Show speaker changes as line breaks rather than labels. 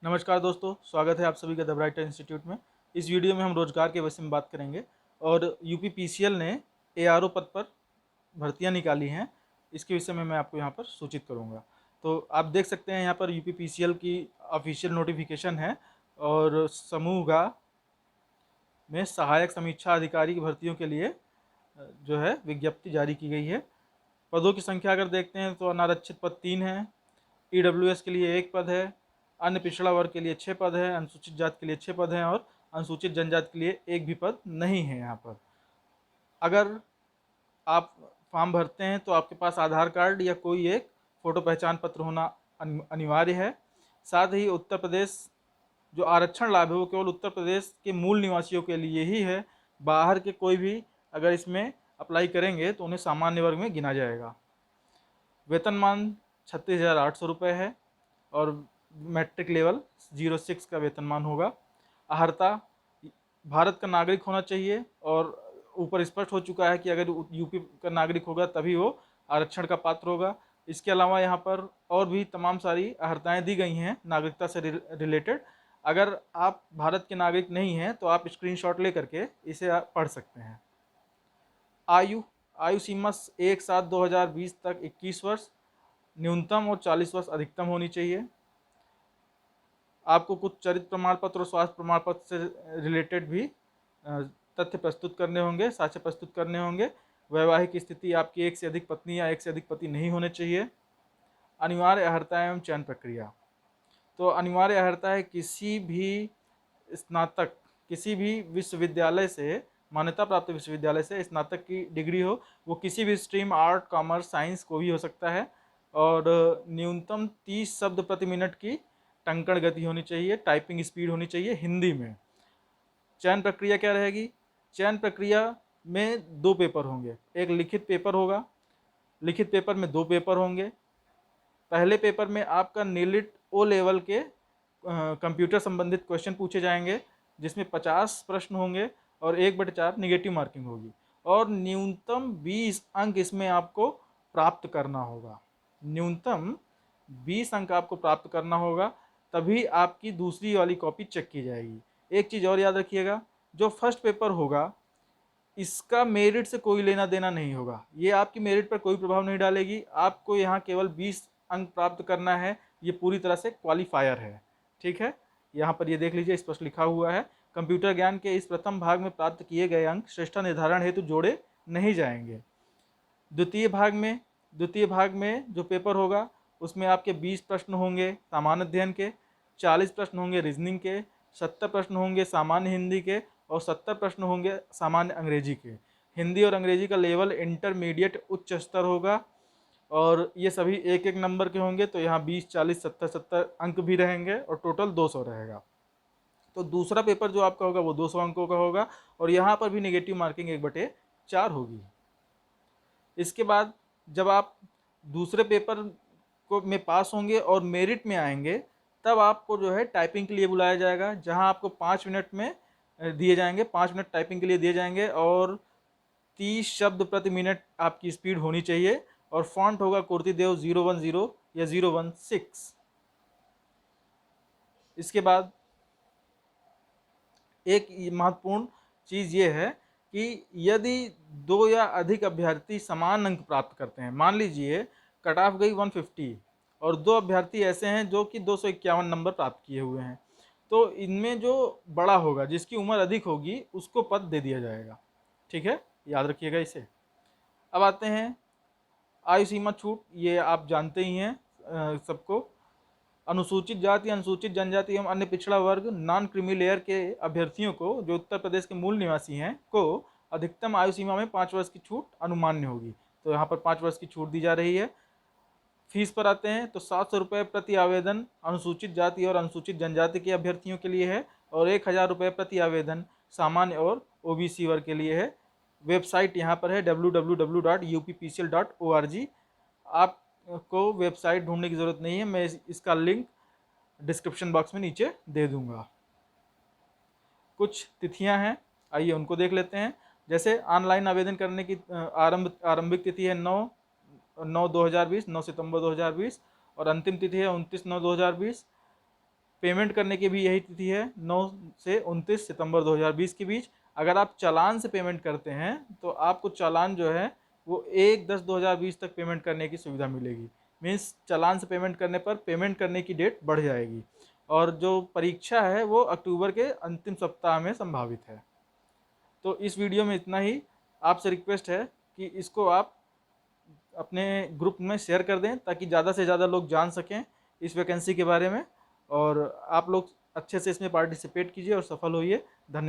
नमस्कार दोस्तों, स्वागत है आप सभी का द ब्राइटर इंस्टीट्यूट में। इस वीडियो में हम रोजगार के विषय में बात करेंगे और यूपी पीसीएल ने एआरओ पद पर भर्तियां निकाली हैं। इसके विषय में मैं आपको यहाँ पर सूचित करूँगा। तो आप देख सकते हैं यहाँ पर यूपी पीसीएल की ऑफिशियल नोटिफिकेशन है और समूह गा में सहायक समीक्षा अधिकारी की भर्तियों के लिए जो है विज्ञप्ति जारी की गई है। पदों की संख्या अगर देखते हैं तो अनारक्षित पद 3 हैं, ईडब्ल्यूएस के लिए 1 पद है, अन्य पिछड़ा वर्ग के लिए 6 पद है, अनुसूचित जाति के लिए 6 पद हैं और अनुसूचित जनजाति के लिए 1 भी पद नहीं है। यहाँ पर अगर आप फॉर्म भरते हैं तो आपके पास आधार कार्ड या कोई एक फ़ोटो पहचान पत्र होना अनिवार्य है। साथ ही उत्तर प्रदेश जो आरक्षण लाभ है वो केवल उत्तर प्रदेश के मूल निवासियों के लिए ही है। बाहर के कोई भी अगर इसमें अप्लाई करेंगे तो उन्हें सामान्य वर्ग में गिना जाएगा। वेतनमान 36,800 रुपये है और मैट्रिक लेवल 06 का वेतनमान होगा। अहर्ता भारत का नागरिक होना चाहिए और ऊपर स्पष्ट हो चुका है कि अगर यूपी का नागरिक होगा तभी वो आरक्षण का पात्र होगा। इसके अलावा यहाँ पर और भी तमाम सारी अहर्ताएँ दी गई हैं नागरिकता से रिलेटेड। अगर आप भारत के नागरिक नहीं हैं तो आप स्क्रीनशॉट ले करके इसे आप पढ़ सकते हैं। आयु आयु सीमा 1/7/2020 तक 21 वर्ष न्यूनतम और 40 वर्ष अधिकतम होनी चाहिए। आपको कुछ चरित्र प्रमाण पत्र और स्वास्थ्य प्रमाण पत्र से रिलेटेड भी तथ्य प्रस्तुत करने होंगे, साक्ष्य प्रस्तुत करने होंगे। वैवाहिक स्थिति आपकी 1 से अधिक पत्नी या 1 से अधिक पति नहीं होने चाहिए। अनिवार्य अहर्ता एवं चयन प्रक्रिया, तो अनिवार्य अहर्ता है किसी भी स्नातक, किसी भी विश्वविद्यालय से, मान्यता प्राप्त विश्वविद्यालय से स्नातक की डिग्री हो, वो किसी भी स्ट्रीम आर्ट, कॉमर्स, साइंस को भी हो सकता है। और न्यूनतम 30 शब्द प्रति मिनट की टंकण गति होनी चाहिए, टाइपिंग स्पीड होनी चाहिए हिंदी में। चयन प्रक्रिया क्या रहेगी? चयन प्रक्रिया में 2 पेपर होंगे, एक लिखित पेपर होगा। लिखित पेपर में 2 पेपर होंगे। पहले पेपर में आपका नीलिट ओ लेवल के कंप्यूटर संबंधित क्वेश्चन पूछे जाएंगे जिसमें 50 प्रश्न होंगे और 1/4 निगेटिव मार्किंग होगी और न्यूनतम 20 अंक इसमें आपको प्राप्त करना होगा। न्यूनतम 20 अंक आपको प्राप्त करना होगा, तभी आपकी दूसरी वाली कॉपी चेक की जाएगी। एक चीज़ और याद रखिएगा, जो फर्स्ट पेपर होगा इसका मेरिट से कोई लेना देना नहीं होगा। ये आपकी मेरिट पर कोई प्रभाव नहीं डालेगी। आपको यहाँ केवल 20 अंक प्राप्त करना है, ये पूरी तरह से क्वालिफायर है। ठीक है, यहाँ पर ये देख लीजिए स्पष्ट लिखा हुआ है, कंप्यूटर ज्ञान के इस प्रथम भाग में प्राप्त किए गए अंक श्रेष्ठता निर्धारण हेतु जोड़े नहीं जाएंगे। द्वितीय भाग में जो पेपर होगा उसमें आपके 20 प्रश्न होंगे सामान्य अध्ययन के, 40 प्रश्न होंगे रीजनिंग के, 70 प्रश्न होंगे सामान्य हिंदी के और 70 प्रश्न होंगे सामान्य अंग्रेजी के। हिंदी और अंग्रेजी का लेवल इंटरमीडिएट उच्च स्तर होगा और ये सभी 1-1 नंबर के होंगे, तो यहाँ 20, 40, 70 अंक भी रहेंगे और टोटल 200 रहेगा। तो दूसरा पेपर जो आपका होगा वो 200 अंकों का होगा और यहाँ पर भी नेगेटिव मार्किंग 1/4 होगी। इसके बाद जब आप दूसरे पेपर को में पास होंगे और मेरिट में आएंगे तब आपको जो है टाइपिंग के लिए बुलाया जाएगा, जहां आपको 5 मिनट में दिए जाएंगे, 5 मिनट टाइपिंग के लिए दिए जाएंगे और 30 शब्द प्रति मिनट आपकी स्पीड होनी चाहिए और फॉन्ट होगा कुर्तीदेव 010 या 016। इसके बाद एक महत्वपूर्ण चीज़ ये है कि यदि 2 या अधिक अभ्यर्थी समान अंक प्राप्त करते हैं, मान लीजिए कट ऑफ गई 150 और 2 अभ्यर्थी ऐसे हैं जो कि 251 नंबर प्राप्त किए हुए हैं, तो इनमें जो बड़ा होगा, जिसकी उम्र अधिक होगी, उसको पद दे दिया जाएगा। ठीक है, याद रखिएगा इसे। अब आते हैं आयु सीमा छूट, ये आप जानते ही हैं सबको। अनुसूचित जाति, अनुसूचित जनजाति एवं अन्य पिछड़ा वर्ग नॉन क्रीमी लेयर के अभ्यर्थियों को जो उत्तर प्रदेश के मूल निवासी हैं को अधिकतम आयु सीमा में 5 वर्ष की छूट अनुमान्य होगी, तो यहाँ पर 5 वर्ष की छूट दी जा रही है। फीस पर आते हैं तो 700 रुपये प्रति आवेदन अनुसूचित जाति और अनुसूचित जनजाति के अभ्यर्थियों के लिए है और 1,000 रुपये प्रति आवेदन सामान्य और ओबीसी वर्ग के लिए है। वेबसाइट यहाँ पर है www.uppcl.org। आपको वेबसाइट ढूंढने की ज़रूरत नहीं है, मैं इसका लिंक डिस्क्रिप्शन बॉक्स में नीचे दे दूंगा। कुछ तिथियां हैं, आइए उनको देख लेते हैं। जैसे ऑनलाइन आवेदन करने की आरंभिक तिथि है 9/9/2020, 9 सितंबर 2020 और अंतिम तिथि है 29/9/2020। पेमेंट करने की भी यही तिथि है 9 से 29 सितंबर 2020 के बीच। अगर आप चालान से पेमेंट करते हैं तो आपको चालान जो है वो 1/10/2020 तक पेमेंट करने की सुविधा मिलेगी। मीन्स चालान से पेमेंट करने पर पेमेंट करने की डेट बढ़ जाएगी। और जो परीक्षा है वो अक्टूबर के अंतिम सप्ताह में संभावित है। तो इस वीडियो में इतना ही। आपसे रिक्वेस्ट है कि इसको आप अपने ग्रुप में शेयर कर दें ताकि ज़्यादा से ज़्यादा लोग जान सकें इस वैकेंसी के बारे में। और आप लोग अच्छे से इसमें पार्टिसिपेट कीजिए और सफल होइए। धन्यवाद।